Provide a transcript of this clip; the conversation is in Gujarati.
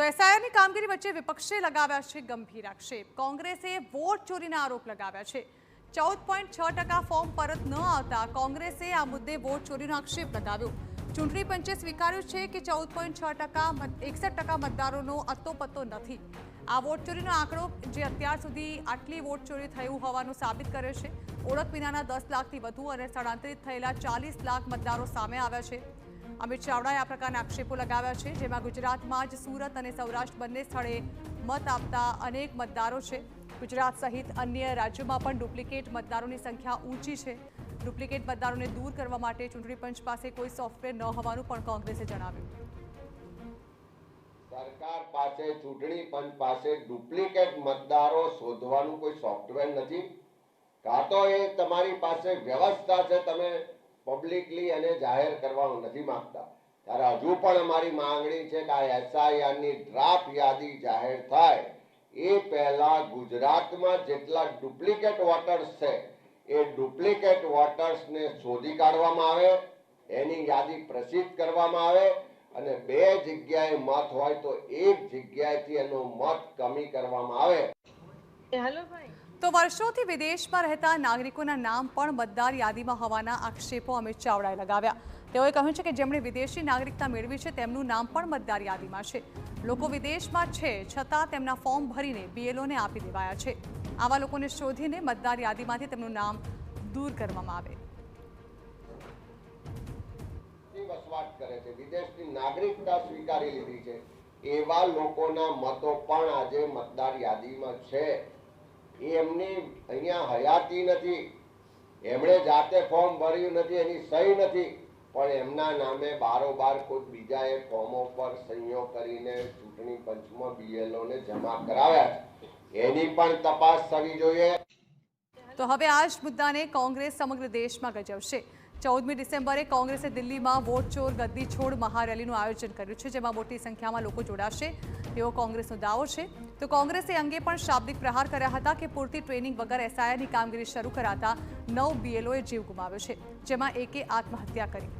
તો એસઆઈઆરની કામગીરી વચ્ચે વિપક્ષે લગાવ્યા છે ગંભીર આક્ષેપ। કોંગ્રેસે વોટ ચોરીના આરોપ લગાવ્યા છે। 14.6% ફોર્મ પરત ન આવતા કોંગ્રેસે આ મુદ્દે વોટ ચોરીનો આક્ષેપ લગાવ્યો। ચૂંટણી પંચે સ્વીકાર્યું છે કે 14.6% 61% મતદારોનો અતોપતો નથી। આ વોટ ચોરીનો આંકડો જે અત્યાર સુધી આટલી વોટ ચોરી થયું હોવાનું સાબિત કરે છે। ઓળખ વિનાના 10 લાખથી વધુ અને સ્થળાંતરિત થયેલા 40 લાખ મતદારો સામે આવ્યા છે। અમિત ચાવડાએ આ પ્રકારના આક્ષેપો લગાવ્યા છે, જેમાં ગુજરાતમાં જ સુરત અને સૌરાષ્ટ્ર બંને સ્થળે મત આપતા અનેક મતદારો છે। ગુજરાત સહિત અન્ય રાજ્યોમાં પણ ડુપ્લિકેટ મતદારોની સંખ્યા ઊંચી છે। ડુપ્લિકેટ મતદારોને દૂર કરવા માટે ચૂંટણી પંચ પાસે કોઈ સોફ્ટવેર ન હોવાનું પણ કોંગ્રેસે જણાવ્યું। સરકાર પાસે ચૂંટણી પંચ પાસે ડુપ્લિકેટ મતદારો શોધવાનું કોઈ સોફ્ટવેર નથી। કાં તો એ તમારી પાસે વ્યવસ્થા છે, તમે પબ્લિકલી અને જાહેર કરવાનું નથી માંગતા। ત્યારે હજુ પણ અમારી માંગણી છે કે આ એસઆઈઆરની ડ્રાફ્ટ યાદી જાહેર થાય એ પહેલા ગુજરાતમાં જેટલા ડુપ્લિકેટ વોટર્સ છે એ ડુપ્લિકેટ વોટર્સને શોધી કાઢવામાં આવે, એની યાદી પ્રસિદ્ધ કરવામાં આવે અને 2 જગ્યાએ મત હોય તો 1 જગ્યાએથી એનો મત કમી કરવામાં આવે। તો વર્ષોથી વિદેશમાં રહેતા નાગરિકોના નામ પણ મતદાર યાદીમાં હોવાના આક્ષેપો અમિત ચાવડાએ લગાવ્યા। તેઓએ કહ્યું છે કે જેમણે વિદેશી નાગરિકતા મેળવી છે તેમનું નામ પણ મતદાર યાદીમાં છે। લોકો વિદેશમાં છે છતાં તેમના ફોર્મ ભરીને બીએલઓને આપી દેવાયા છે। આવા લોકોને શોધીને મતદાર યાદીમાંથી તેમનું નામ દૂર કરવામાં આવે। વસવાટ કરે છે, વિદેશની નાગરિકતા સ્વીકારી લીધી છે, એવા લોકોના મતો પણ આજે મતદાર યાદીમાં છે। એમની અહીંયા હયાતી નથી, એમણે જાતે ફોર્મ ભર્યું નથી, એની સહી નથી, પણ એમના નામે બારોબાર કોઈ બીજાએ ફોર્મો પર સહીઓ કરીને ચૂંટણી પંચમાં બીએલઓને જમા કરાવ્યા છે। એની પણ તપાસ થવી જોઈએ। તો હવે આ જ મુદ્દાને કોંગ્રેસ સમગ્ર દેશમાં ગજવશે। 14મી ડિસેમ્બરે કોંગ્રેસે દિલ્હીમાં વોટ ચોર ગદ્દી છોડ મહારેલીનું આયોજન કર્યું છે, જેમાં મોટી સંખ્યામાં લોકો જોડાશે તેવો કોંગ્રેસનો દાવો છે। તો કોંગ્રેસે અંગે પણ શાબ્દિક પ્રહાર કર્યા હતા કે પૂરતી ટ્રેનિંગ વગર એસઆઈઆરની કામગીરી શરૂ કરાતા 9 બીએલઓએ જીવ ગુમાવ્યો છે, જેમાં એકે આત્મહત્યા કરી।